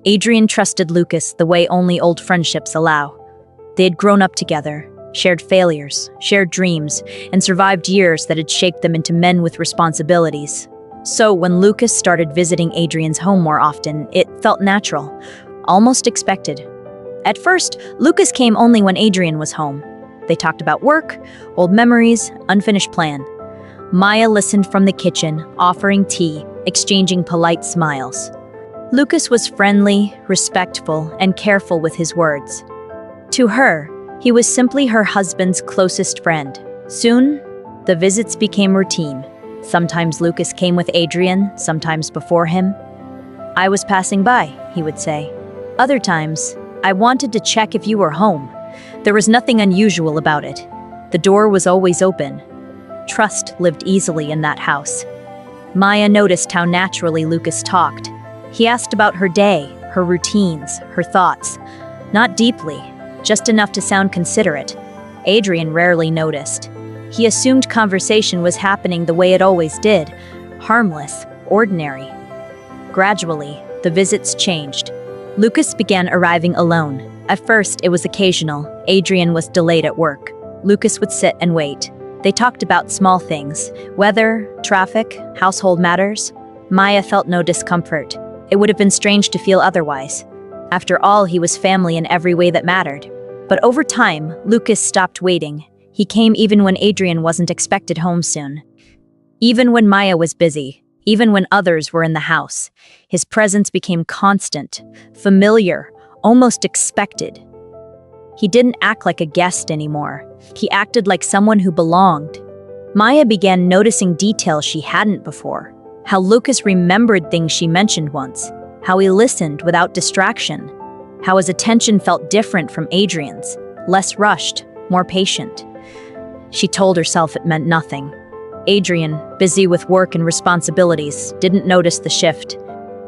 Adrian trusted Lucas the way only old friendships allow. They had grown up together, shared failures, shared dreams, and survived years that had shaped them into men with responsibilities. So when Lucas started visiting Adrian's home more often, it felt natural, almost expected. At first, Lucas came only when Adrian was home. They talked about work, old memories, unfinished plan. Maya listened from the kitchen, offering tea, exchanging polite smiles. Lucas was friendly, respectful, and careful with his words. To her, he was simply her husband's closest friend. Soon, the visits became routine. Sometimes Lucas came with Adrian, sometimes before him. "I was passing by," he would say. Other times, "I wanted to check if you were home." There was nothing unusual about it. The door was always open. Trust lived easily in that house. Maya noticed how naturally Lucas talked. He asked about her day, her routines, her thoughts. Not deeply, just enough to sound considerate. Adrian rarely noticed. He assumed conversation was happening the way it always did, harmless, ordinary. Gradually, the visits changed. Lucas began arriving alone. At first, it was occasional. Adrian was delayed at work. Lucas would sit and wait. They talked about small things, weather, traffic, household matters. Maya felt no discomfort. It would have been strange to feel otherwise. After all, he was family in every way that mattered. But over time, Lucas stopped waiting. He came even when Adrian wasn't expected home soon. Even when Maya was busy, even when others were in the house, his presence became constant, familiar, almost expected. He didn't act like a guest anymore. He acted like someone who belonged. Maya began noticing details she hadn't before. How Lucas remembered things she mentioned once. How he listened without distraction. How his attention felt different from Adrian's, less rushed, more patient. She told herself it meant nothing. Adrian, busy with work and responsibilities, didn't notice the shift.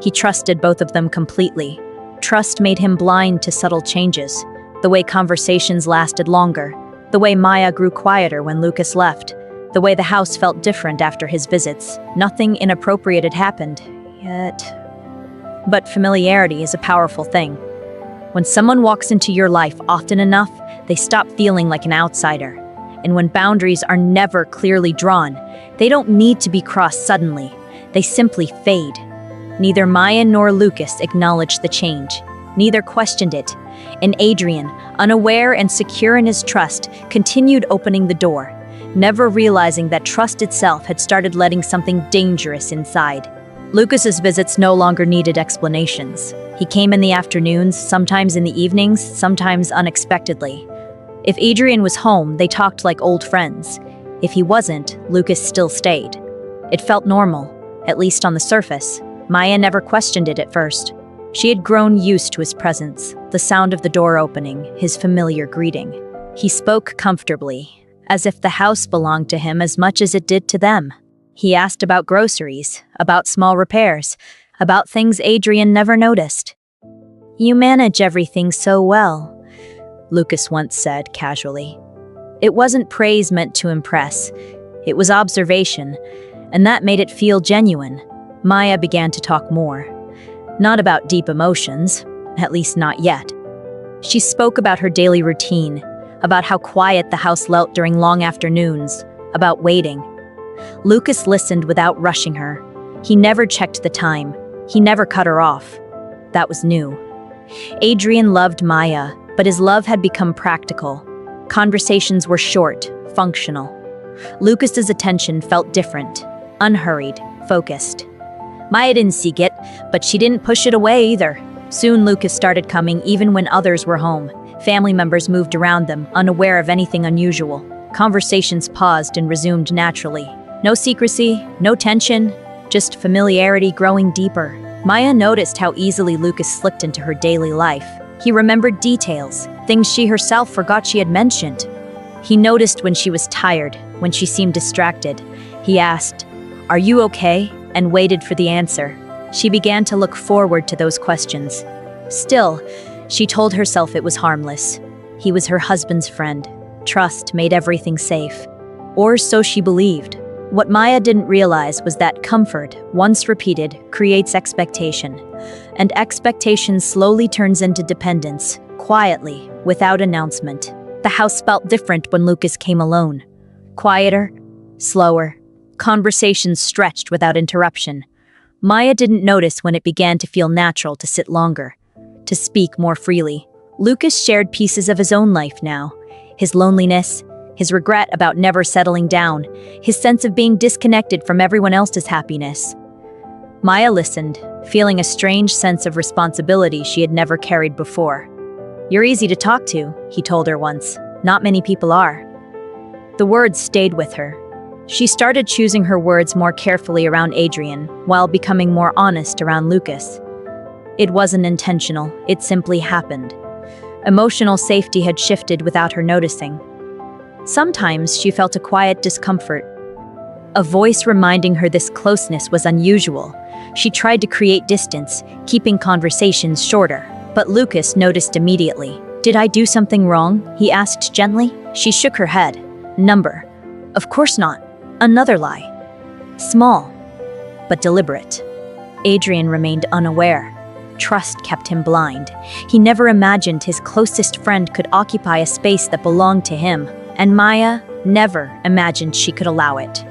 He trusted both of them completely. Trust made him blind to subtle changes, the way conversations lasted longer, the way Maya grew quieter when Lucas left, the way the house felt different after his visits. Nothing inappropriate had happened, yet. But familiarity is a powerful thing. When someone walks into your life often enough, they stop feeling like an outsider. And when boundaries are never clearly drawn, they don't need to be crossed suddenly. They simply fade. Neither Maya nor Lucas acknowledged the change. Neither questioned it. And Adrian, unaware and secure in his trust, continued opening the door, never realizing that trust itself had started letting something dangerous inside. Lucas's visits no longer needed explanations. He came in the afternoons, sometimes in the evenings, sometimes unexpectedly. If Adrian was home, they talked like old friends. If he wasn't, Lucas still stayed. It felt normal, at least on the surface. Maya never questioned it at first. She had grown used to his presence, the sound of the door opening, his familiar greeting. He spoke comfortably, as if the house belonged to him as much as it did to them. He asked about groceries, about small repairs, about things Adrian never noticed. "You manage everything so well," Lucas once said casually. It wasn't praise meant to impress. It was observation, and that made it feel genuine. Maya began to talk more. Not about deep emotions, at least not yet. She spoke about her daily routine, about how quiet the house felt during long afternoons, about waiting. Lucas listened without rushing her. He never checked the time. He never cut her off. That was new. Adrian loved Maya, but his love had become practical. Conversations were short, functional. Lucas's attention felt different, unhurried, focused. Maya didn't seek it, but she didn't push it away either. Soon Lucas started coming even when others were home. Family members moved around them, unaware of anything unusual. Conversations paused and resumed naturally. No secrecy, no tension, just familiarity growing deeper. Maya noticed how easily Lucas slipped into her daily life. He remembered details, things she herself forgot she had mentioned. He noticed when she was tired, when she seemed distracted. He asked, "Are you okay?" and waited for the answer. She began to look forward to those questions. Still, she told herself it was harmless. He was her husband's friend. Trust made everything safe. Or so she believed. What Maya didn't realize was that comfort, once repeated, creates expectation. and expectation slowly turns into dependence, quietly, without announcement. The house felt different when Lucas came alone. Quieter, slower, conversations stretched without interruption. Maya didn't notice when it began to feel natural to sit longer, to speak more freely. Lucas shared pieces of his own life now. His loneliness, his regret about never settling down, his sense of being disconnected from everyone else's happiness. Maya listened, feeling a strange sense of responsibility she had never carried before. "You're easy to talk to," he told her once. "Not many people are." The words stayed with her. She started choosing her words more carefully around Adrian, while becoming more honest around Lucas. It wasn't intentional, it simply happened. Emotional safety had shifted without her noticing. Sometimes she felt a quiet discomfort, a voice reminding her this closeness was unusual. She tried to create distance, keeping conversations shorter, but Lucas noticed immediately. "Did I do something wrong?" he asked gently. She shook her head. "Number. Of course not. Another lie. Small, but deliberate." Adrian remained unaware. Trust kept him blind. He never imagined his closest friend could occupy a space that belonged to him, and Maya never imagined she could allow it.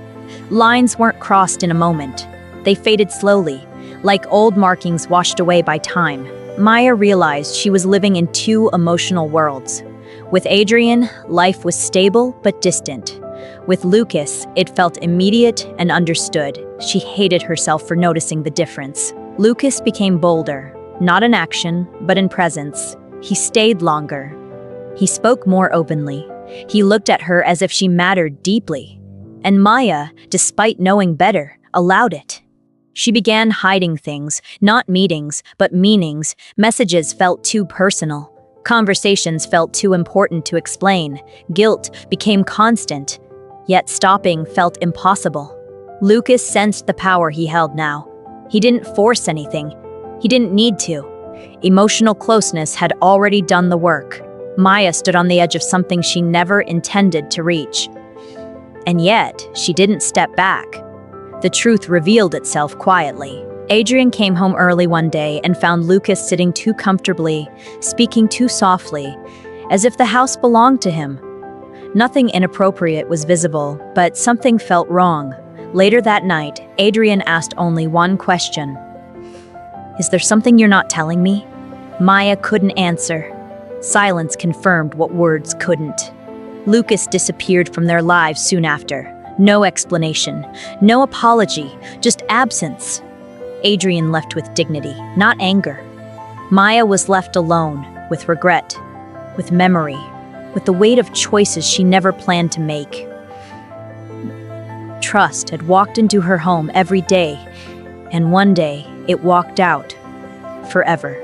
Lines weren't crossed in a moment. They faded slowly, like old markings washed away by time. Maya realized she was living in two emotional worlds. With Adrian, life was stable but distant. With Lucas, it felt immediate and understood. She hated herself for noticing the difference. Lucas became bolder, not in action, but in presence. He stayed longer. He spoke more openly. He looked at her as if she mattered deeply. And Maya, despite knowing better, allowed it. She began hiding things, not meetings, but meanings. Messages felt too personal. Conversations felt too important to explain. Guilt became constant, yet stopping felt impossible. Lucas sensed the power he held now. He didn't force anything. He didn't need to. Emotional closeness had already done the work. Maya stood on the edge of something she never intended to reach. And yet, she didn't step back. The truth revealed itself quietly. Adrian came home early one day and found Lucas sitting too comfortably, speaking too softly, as if the house belonged to him. Nothing inappropriate was visible, but something felt wrong. Later that night, Adrian asked only one question. "Is there something you're not telling me?" Maya couldn't answer. Silence confirmed what words couldn't. Lucas disappeared from their lives soon after. No explanation, no apology, just absence. Adrian left with dignity, not anger. Maya was left alone, with regret, with memory, with the weight of choices she never planned to make. Trust had walked into her home every day, and one day it walked out, forever.